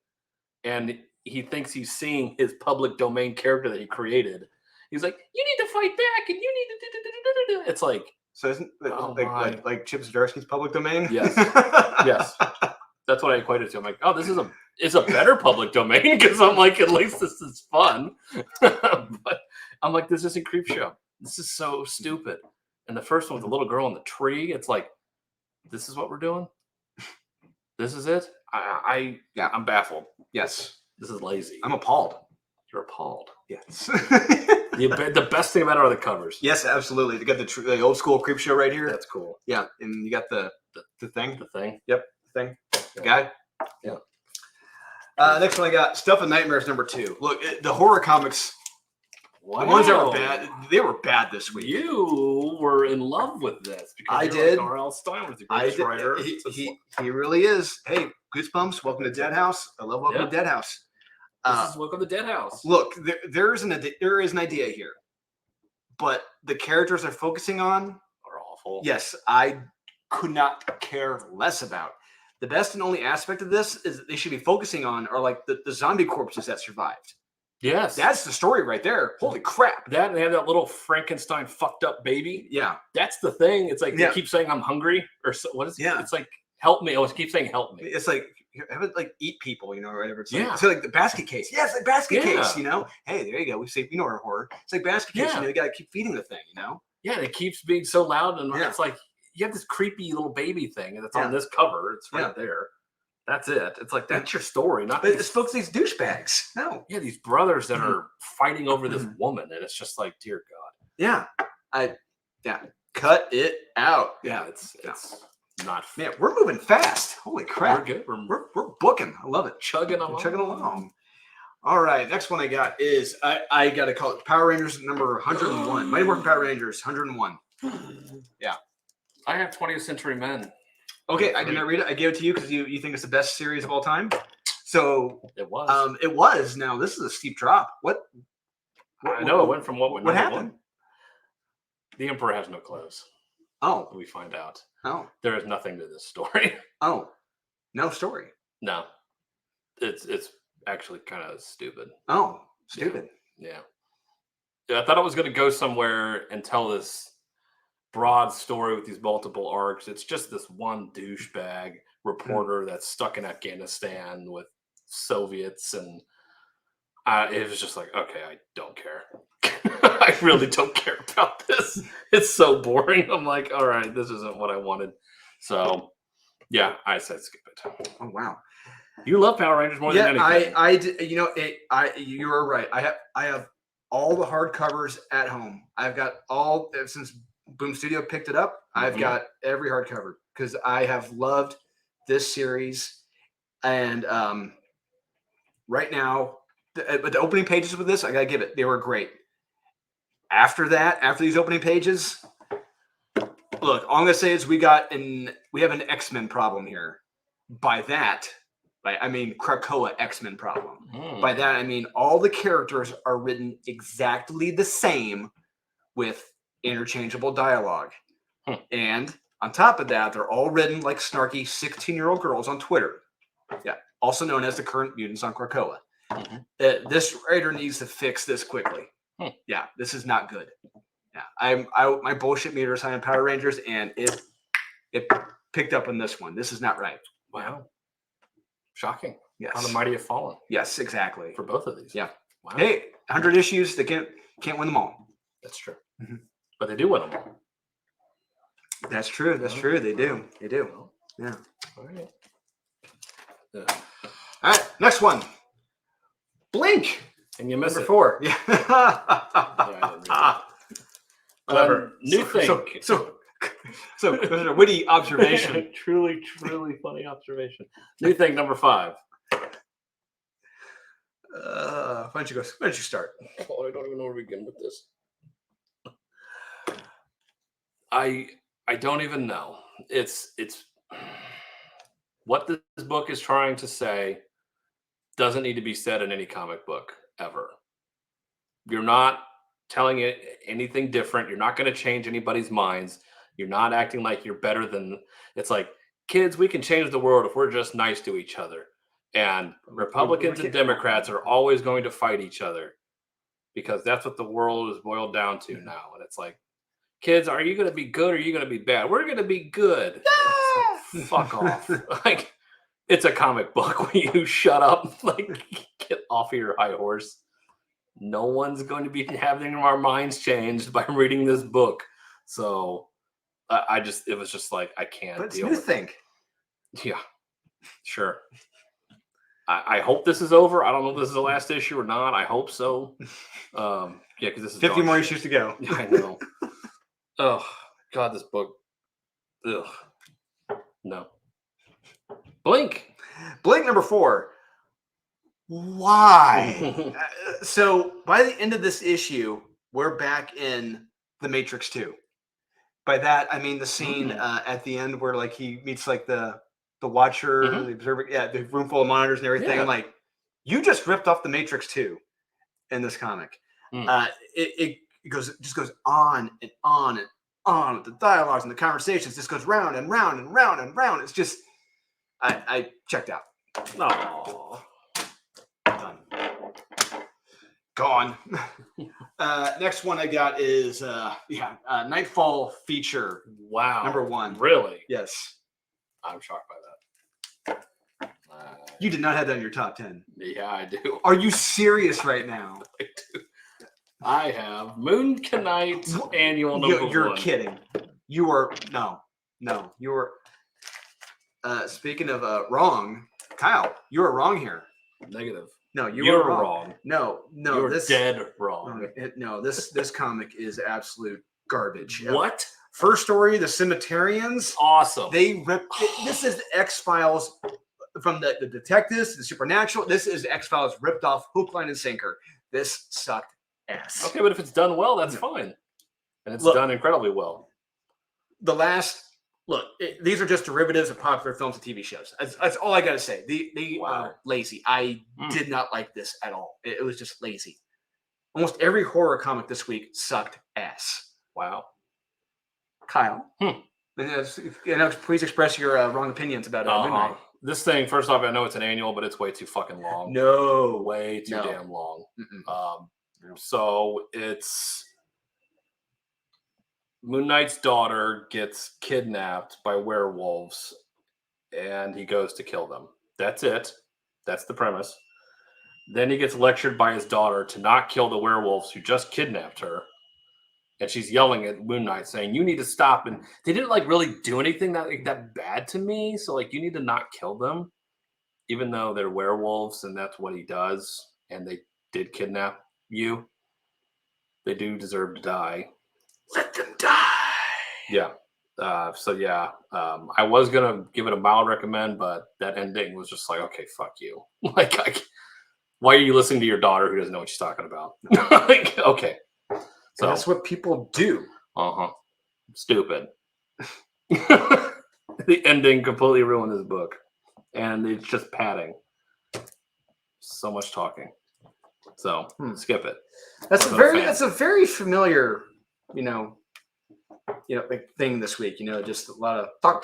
and he thinks he's seeing his public domain character that he created. He's like, you need to fight back, and you need to. It's like, so isn't like Chip Zdarsky's public domain? Yes, yes. That's what I equated to. I'm like, oh, this is a better public domain because I'm like, at least this is fun. But I'm like, this isn't Creepshow. This is so stupid. And the first one with the little girl in the tree, it's like, this is what we're doing. This is it. I'm baffled. Yes, this is lazy. I'm appalled. You're appalled. Yes. The best thing about it are the covers. Yes, absolutely. They got the old school creep show right here. That's cool. Yeah, and you got the thing. The thing. Yep, the thing. The guy. Yeah. Next one I got Stuff and Nightmares #2. Look, the horror comics. Wow. The ones that were bad, they were bad this week. You were in love with this because I did. Like R.L. Stein was the greatest writer. He really is. Hey, Goosebumps. Welcome to Dead House. I love Welcome to Dead House. This is Welcome to Dead House. Look, there is an idea here, but the characters they're focusing on are awful. Yes, I could not care less about. The best and only aspect of this is that they should be focusing on are like the zombie corpses that survived. Yes. That's the story right there. Holy crap. That and they have that little Frankenstein fucked up baby. Yeah. That's the thing. It's like they keep saying I'm hungry or so, what is it? Yeah. It's like help me. I always keep saying help me. It's like have it like eat people, or whatever. It's like, so like the basket case. Yeah, it's like basket case, Hey, there you go. We say our horror. It's like basket case. You gotta keep feeding the thing, Yeah, and it keeps being so loud and it's like you have this creepy little baby thing that's on this cover. It's right there. That's it. It's like that's your story, not. But it's folks, these douchebags. No. Yeah, these brothers that are fighting over this woman, and it's just like, dear God. Yeah, cut it out. Yeah, it's not. Man, we're moving fast. Holy crap! We're good. We're booking. I love it. Chugging along. Chugging along. All right, next one I got is I got to call it Power Rangers number 101. Mighty Morphin Power Rangers 101. Yeah. I have 20th Century Men. Okay, I did not read it. I gave it to you because you think it's the best series of all time. So it was. It was. Now this is a steep drop. What I know it went from what happened? The Emperor has no clothes. Oh, we find out. Oh, there is nothing to this story. Oh, no story. No, it's actually kind of stupid. Oh, stupid. Yeah. I thought it was going to go somewhere and tell this broad story with these multiple arcs. It's just this one douchebag reporter that's stuck in Afghanistan with Soviets, and it was just like, okay, I don't care. I really don't care about this. It's so boring. I'm like, all right, this isn't what I wanted. So, yeah, I said skip it. Oh wow, you love Power Rangers more than anything. You were right. I have all the hardcovers at home. I've got all since Boom Studio picked it up. I've got every hardcover because I have loved this series, and right now, the opening pages with this, I gotta give it. They were great. After that, after these opening pages, look, all I'm gonna say is we have an X-Men problem here. By that, I mean Krakoa X-Men problem. By that, I mean all the characters are written exactly the same with interchangeable dialogue. And on top of that, they're all written like snarky 16-year-old girls on Twitter. Yeah, also known as the current mutants on Krakoa. This writer needs to fix this quickly. Yeah, this is not good. Yeah, my bullshit meter is high on Power Rangers, and it picked up on this one. This is not right. Wow, shocking. Yes, how the mighty have fallen. Yes, exactly. For both of these. Yeah. Wow. Hey, 100 issues. They can't win them all. That's true. But they do win them all. That's true. That's true. They do. They do. Yeah. All right. All right. Next one. Blink. And you missed Number 4. Yeah. Clever. New thing. So a witty observation. Truly funny observation. New thing number 5. Why don't you start? Oh, I don't even know where to begin with this. I don't even know. It's what this book is trying to say doesn't need to be said in any comic book ever. You're not telling it anything different. You're not going to change anybody's minds. You're not acting like you're better than. It's like, kids, we can change the world if we're just nice to each other. And Republicans and Democrats are always going to fight each other because that's what the world is boiled down to now. And it's like, kids, are you going to be good or are you going to be bad? We're going to be good. Like, fuck off. Like, it's a comic book. Will you shut up? Like, get off of your high horse. No one's going to be having our minds changed by reading this book. So it was just like, I can't deal with it. Think. Yeah, sure. I hope this is over. I don't know if this is the last issue or not. I hope so. Yeah, because this is 50 dog more shit. issues to go. I know. Oh God, this book. Ugh. No. Blink. Blink number 4. Why? So by the end of this issue, we're back in the Matrix 2. By that I mean the scene at the end where like he meets like the Watcher, the Observer, the room full of monitors and everything. Yeah. I'm like, you just ripped off the Matrix 2 in this comic. It just goes on and on and on. The dialogues and the conversations just goes round and round and round and round. It's just I checked out. Oh. Done. Gone. Next one I got is Nightfall feature. Wow. Number 1. Really? Yes. I'm shocked by that. You did not have that in your top 10. Yeah, I do. Are you serious right now? I do. I have Moon Knight annual number 1. You're kidding. You are no. You are. Speaking of wrong, Kyle, you are wrong here. Negative. No, You're are wrong. No. You're This dead wrong. No, this comic is absolute garbage. What? First story, the Cemeterians. Awesome. They ripped. This is the X-Files from the detectives, the supernatural. This is X-Files ripped off hook, line, and sinker. This sucked ass. Okay, but if it's done well, that's fine. And it's done incredibly well. These are just derivatives of popular films and TV shows. That's all I got to say. They are lazy. I did not like this at all. It was just lazy. Almost every horror comic this week sucked ass. Wow. Kyle, please express your wrong opinions about Midnight. This thing, first off, I know it's an annual, but it's way too fucking long. No. Way too damn long. So it's Moon Knight's daughter gets kidnapped by werewolves and he goes to kill them. That's it. That's the premise. Then he gets lectured by his daughter to not kill the werewolves who just kidnapped her. And she's yelling at Moon Knight saying, you need to stop. And they didn't really do anything that bad to me. So you need to not kill them, even though they're werewolves and that's what he does. And they did kidnap you. They do deserve to die. Let them die. Yeah. I was going to give it a mild recommend, but that ending was just like, okay, fuck you. Why are you listening to your daughter who doesn't know what she's talking about? Okay. So that's what people do. Stupid. The ending completely ruined this book. And it's just padding. So much talking. So skip it. That's a very familiar, thing this week. Just a lot of talk.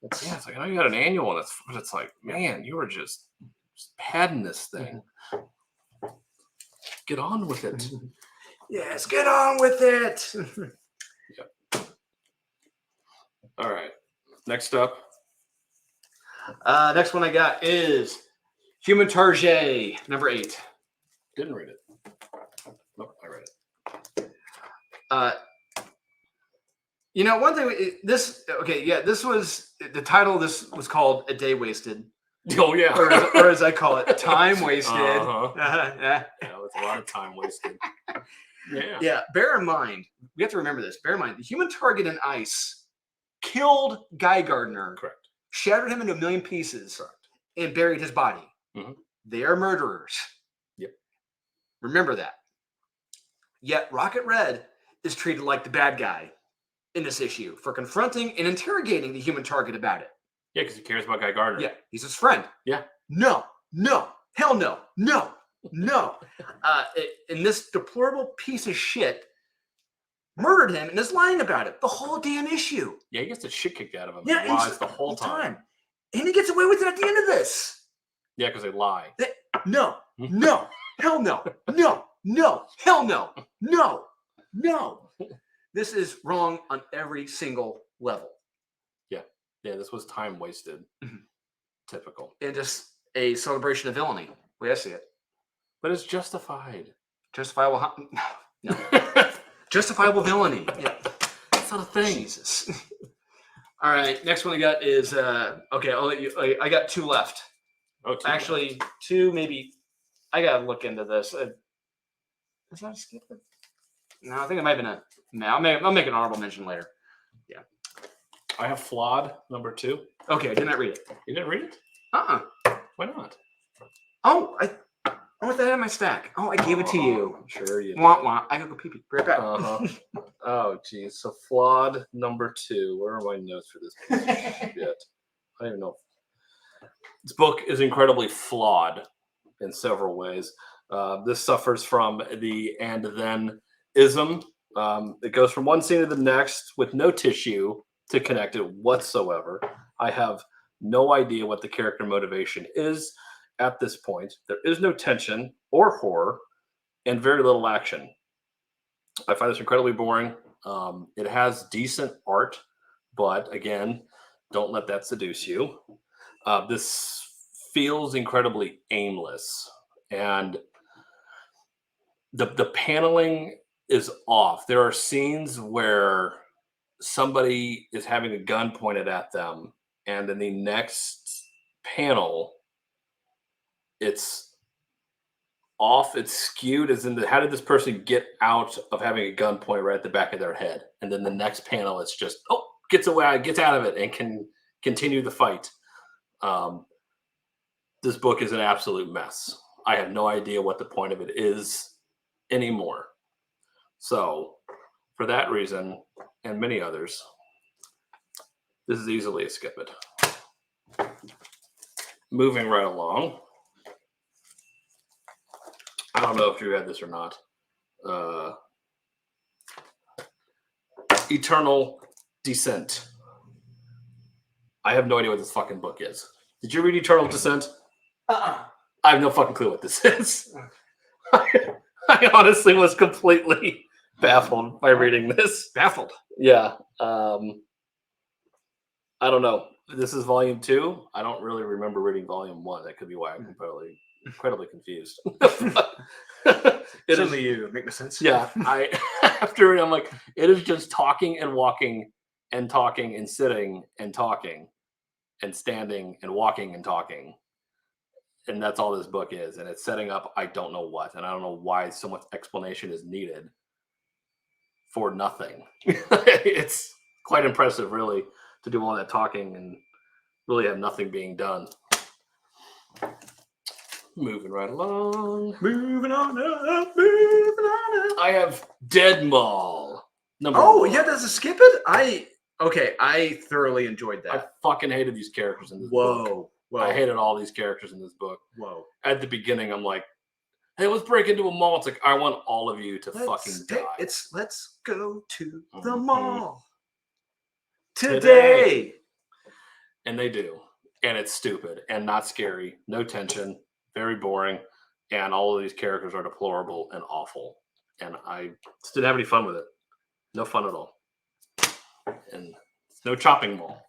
It's like I know you got an annual, and it's like, man, you were just padding this thing. Get on with it. Yes, get on with it. Yep. All right. Next up. Next one I got is Human Target, number 8. Didn't read it. Nope, I read it. One thing. This was the title. This was called A Day Wasted. Oh yeah, or as I call it, Time Wasted. Yeah, it's a lot of time wasted. Yeah. Bear in mind, we have to remember this. Bear in mind, the Human Target in Ice killed Guy Gardner. Correct. Shattered him into a million pieces. Correct. And buried his body. Mm-hmm. They are murderers. Yep. Remember that. Yet Rocket Red is treated like the bad guy in this issue for confronting and interrogating the Human Target about it. Yeah, because he cares about Guy Gardner. Yeah, he's his friend. Yeah. No, hell no. And this deplorable piece of shit murdered him and is lying about it the whole damn issue. Yeah, he gets the shit kicked out of him. Yeah, lies the whole time. And he gets away with it at the end of this. Yeah, because they lie. No, hell no, hell no. This is wrong on every single level. Yeah, this was time wasted. Mm-hmm. Typical. And just a celebration of villainy. The way I see it. But it's justified. Justifiable. No. Justifiable villainy. Yeah. That's not a thing. Jesus. All right, next one I got is okay. I'll let you. I got two left. Oh, two Actually, two maybe. I gotta look into this. Is that a skip? No, I think it might have been a. No, I'll make an honorable mention later. I have Flawed number 2. Okay, I did not read it. You didn't read it? Uh-uh. Why not? Oh, I want that in my stack. Oh, I gave it to you. I'm sure you. Wah wah. I gotta go pee pee. Be right back. Oh, geez. So Flawed number 2. Where are my notes for this piece of shit? I don't even know. This book is incredibly flawed in several ways. This suffers from the and then ism. It goes from one scene to the next with no tissue to connect it whatsoever. I have no idea what the character motivation is at this point. There is no tension or horror and very little action. I find this incredibly boring. It has decent art, but again, don't let that seduce you. This feels incredibly aimless, and the paneling is off. There are scenes where somebody is having a gun pointed at them, and in the next panel, it's off. It's skewed. As in, how did this person get out of having a gun point right at the back of their head? And then the next panel, it's just gets away, gets out of it, and can continue the fight. This book is an absolute mess. I have no idea what the point of it is anymore. So, for that reason, and many others, this is easily a skip it. Moving right along. I don't know if you read this or not. Eternal Descent. I have no idea what this fucking book is. Did you read Eternal Descent? I have no fucking clue what this is. I honestly was completely baffled by reading this. Baffled. Yeah. I don't know. This is volume 2. I don't really remember reading volume 1. That could be why I'm incredibly confused. Certainly you make no sense. Yeah. After it, I'm like, it is just talking and walking and talking and sitting and talking and standing and walking and talking. And that's all this book is. And it's setting up, I don't know what. And I don't know why so much explanation is needed for nothing. It's quite impressive, really, to do all that talking and really have nothing being done. Moving right along. Moving on up, moving on up. I have Dead Mall. Number 1. Yeah, does it skip it? I thoroughly enjoyed that. I fucking hated these characters in this book. Whoa. I hated all these characters in this book. Whoa. At the beginning, I'm like, hey, let's break into a mall. It's like, I want all of you to fucking die. Let's go to the Mhm. mall today. And they do. And it's stupid and not scary. No tension. Very boring. And all of these characters are deplorable and awful. And I just didn't have any fun with it. No fun at all. And no chopping mall.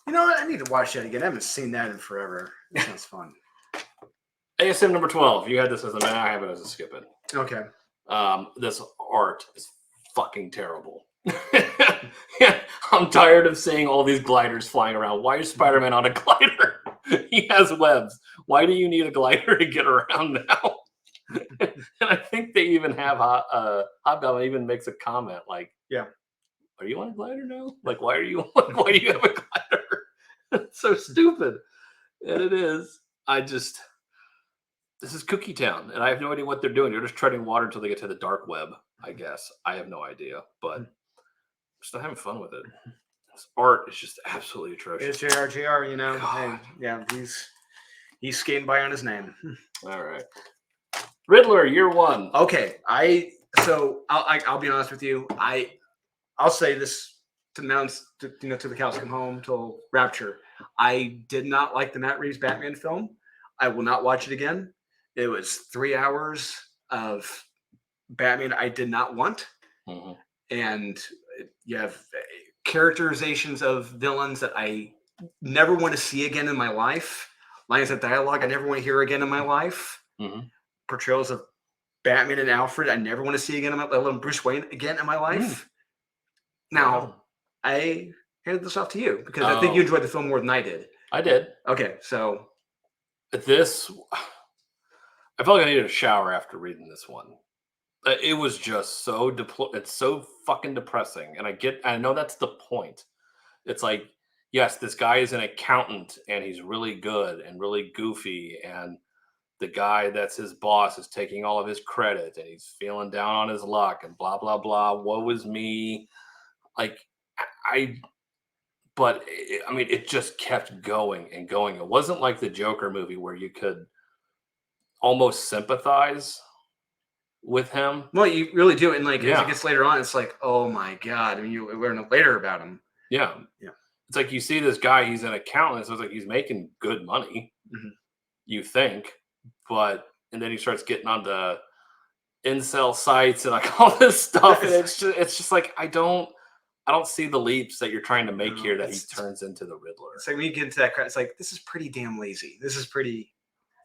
You know what? I need to watch that again. I haven't seen that in forever. That sounds fun. ASM number 12. You had this as a man. I have it as a skip it. Okay. This art is fucking terrible. I'm tired of seeing all these gliders flying around. Why is Spider-Man on a glider? He has webs. Why do you need a glider to get around now? And I think they even have Hobgoblin even makes a comment like, "Yeah, are you on a glider now? Like, why do you have a glider?" It's so stupid, and it is. This is Cookie Town, and I have no idea what they're doing. They're just treading water until they get to the dark web, I guess. I have no idea, but I'm just not having fun with it. This art is just absolutely atrocious. It's JR, you know. God. Hey, yeah, he's skating by on his name. All right. Riddler, year 1. Okay, I'll be honest with you. I'll say this to the cows come home till Rapture. I did not like the Matt Reeves Batman film. I will not watch it again. It was 3 hours of Batman I did not want, and you have characterizations of villains that I never want to see again in my life. Lines of dialogue I never want to hear again in my life. Portrayals of Batman and Alfred I never want to see again in my life, let alone Bruce Wayne again in my life. Now, I handed this off to you because I think you enjoyed the film more than I did. I did. Okay, so This, I felt like I needed a shower after reading this one. It was just so it's so fucking depressing, and I know that's the point. It's like, yes, this guy is an accountant, and he's really good and really goofy, and the guy that's his boss is taking all of his credit, and he's feeling down on his luck, and blah blah blah. Woe is me. Like, I but I mean, it just kept going and going. It wasn't like the Joker movie where you could almost sympathize with him. well, you really do, and like as Yeah. it gets later on, it's like, oh my god. I mean, you learn later about him. Yeah. Yeah. It's like you see this guy, he's an accountant, so it's like he's making good money, Mhm. you think, and then he starts getting onto incel sites and like all this stuff, and it's just like I don't see the leaps that you're trying to make No, here that he it's- turns into the Riddler. It's like when you get into that crowd, it's like this is pretty damn lazy. This is pretty.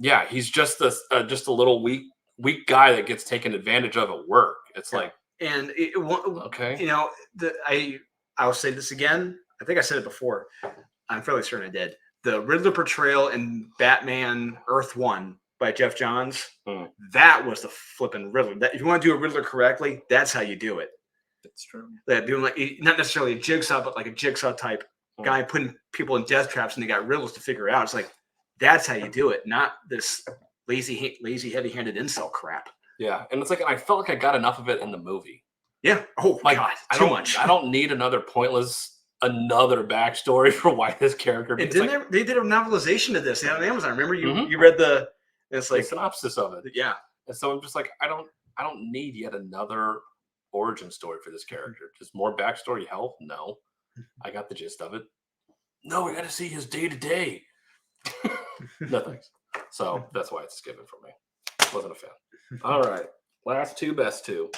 Yeah, he's just a little weak guy that gets taken advantage of at work. It's Yeah. like, And okay, you know, I'll say this again. I think I said it before. I'm fairly certain I did. The Riddler portrayal in Batman Earth One by Jeff Johns. That was the flipping Riddler. If you want to do a Riddler correctly, that's how you do it. it's true. That doing like not necessarily a jigsaw, but like a jigsaw type guy putting people in death traps, and they got riddles to figure out. It's like that's how you do it, not this lazy, heavy-handed incel crap. Yeah, and it's like I felt like I got enough of it in the movie. Yeah. Oh Like, God, I too don't, much. I don't need another backstory for why this character. And Because didn't they did a novelization of this on Amazon? Remember you Mhm. you read the? It's like the synopsis of it, yeah. and so I'm just like, I don't need yet another origin story for this character. Just more backstory help? No, I got the gist of it. No, we got to see his day to day. No thanks. So that's why it's given for me. Wasn't a fan. All right, last two, best two.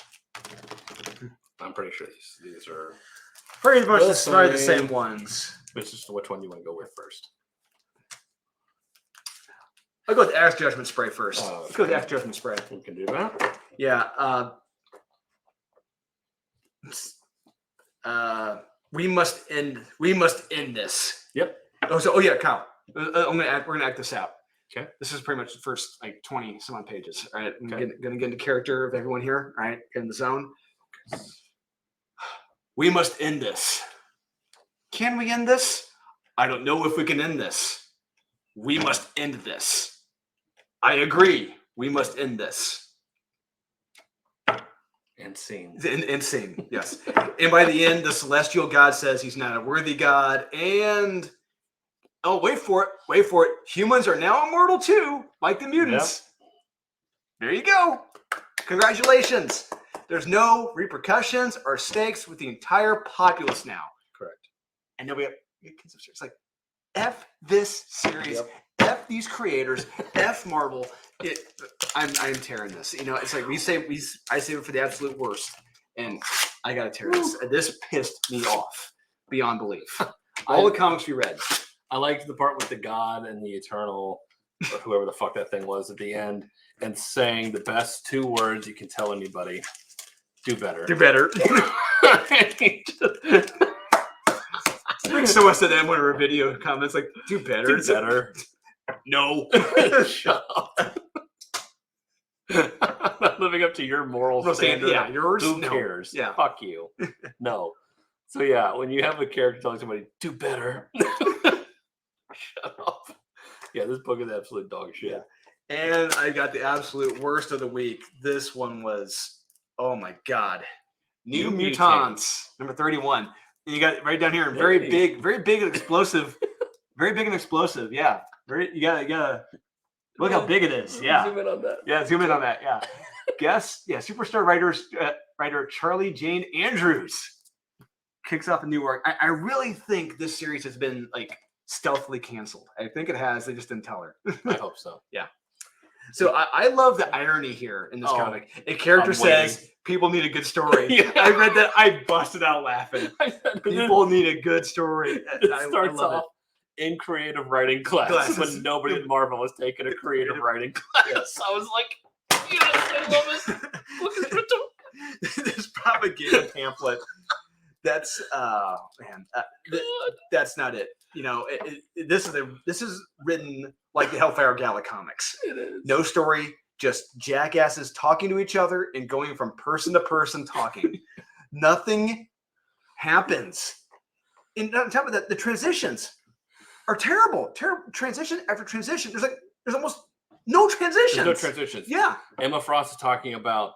I'm pretty sure these are. Pretty much The probably the same. same ones. It's just which one you want to go with first. I'll go with Axe Judgment Spray first. Oh, Let's go with okay. Axe Judgment Spray. We can do that. Yeah. We must end this. Yep. Oh yeah, Kyle. We're gonna act this out. Okay. This is pretty much the first like 20 some odd pages. All right. I'm Okay. gonna get into character of everyone here. All right. Get in the zone. We must end this. Can we end this? I don't know if we can end this. We must end this. I agree. We must end this. And scene. End scene, yes. And by the end, the celestial god says he's not a worthy god. And oh, wait for it. Humans are now immortal too, like the mutants. There you go. Congratulations. There's no repercussions or stakes with the entire populace now. Correct. And then we have kids upstairs. It's like, F this series, Yep. F these creators, F Marvel. I'm tearing this. You know, it's like I save it for the absolute worst, and I gotta tear this. This pissed me off beyond belief. All the comics we read. I liked the part with the god and the eternal, or whoever the fuck that thing was at the end, and saying the best two words you can tell anybody: do better. Do better. So much to them when our video comments like, do better. Do better. No. Shut up. I'm not living up to your moral standard. Yeah, yours. Who No. cares? Yeah. Fuck you. No. So yeah, when you have a character telling somebody, do better. Shut up. Yeah, this book is absolute dog shit. Yeah. And I got the absolute worst of the week. This one was, oh my God. New Mutants, number 31. And you got it right down here, very big and explosive. Very big and explosive. Yeah. You gotta look how big it is. Yeah. Zoom in on that. Yeah, zoom in on that. Yeah. Superstar writer Charlie Jane Andrews kicks off a new arc. I really think this series has been like stealthily canceled. I think it has. They just didn't tell her. I hope so. Yeah. So I love the irony here in this comic. A character I'm says waiting. people need a good story. Yeah. I read that. I busted out laughing. People need a good story. It starts off in creative writing class Classes. when nobody in Marvel has taken a creative writing class. Yes. I was like, yes, I love it. Look at it. This propaganda pamphlet That's man, that's not it. You know, this is written like the Hellfire Gala comics. It is. No story, just jackasses talking to each other and going from person to person talking. Nothing happens. And on top of that, the transitions are terrible. Terrible transition after transition. There's almost no transitions. There's no transitions. Yeah. Emma Frost is talking about.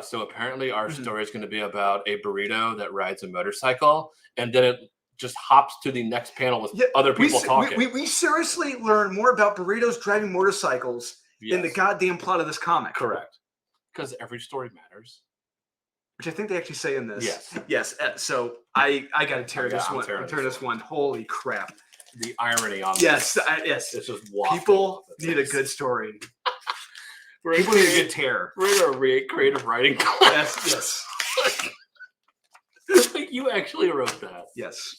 So apparently, our story is going to be about a burrito that rides a motorcycle, and then it just hops to the next panel with other people talking. We seriously learn more about burritos driving motorcycles than the goddamn plot of this comic. Correct. Because every story matters. Which I think they actually say in this. Yes. Yes. So I got to tear this one. I'm tearing this one. Holy crap. The irony on this. Yes. Yes. It's just people need a good story. People need a good tear. We're in a creative writing class. Yes. Like you actually wrote that. Yes.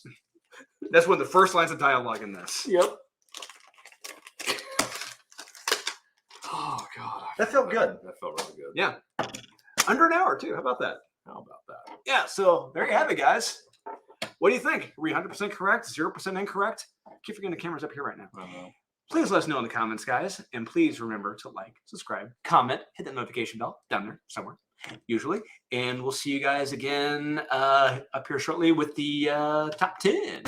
That's one of the first lines of dialogue in this. Yep. Oh God. That felt good. That felt really good. Yeah. Under an hour too. How about that? How about that? Yeah. So there you have it, guys. What do you think? Are we 100% correct? 0% incorrect? Keep forgetting the camera's up here right now. Please let us know in the comments, guys. And please remember to like, subscribe, comment, hit that notification bell down there somewhere, usually. And we'll see you guys again up here shortly with the top 10.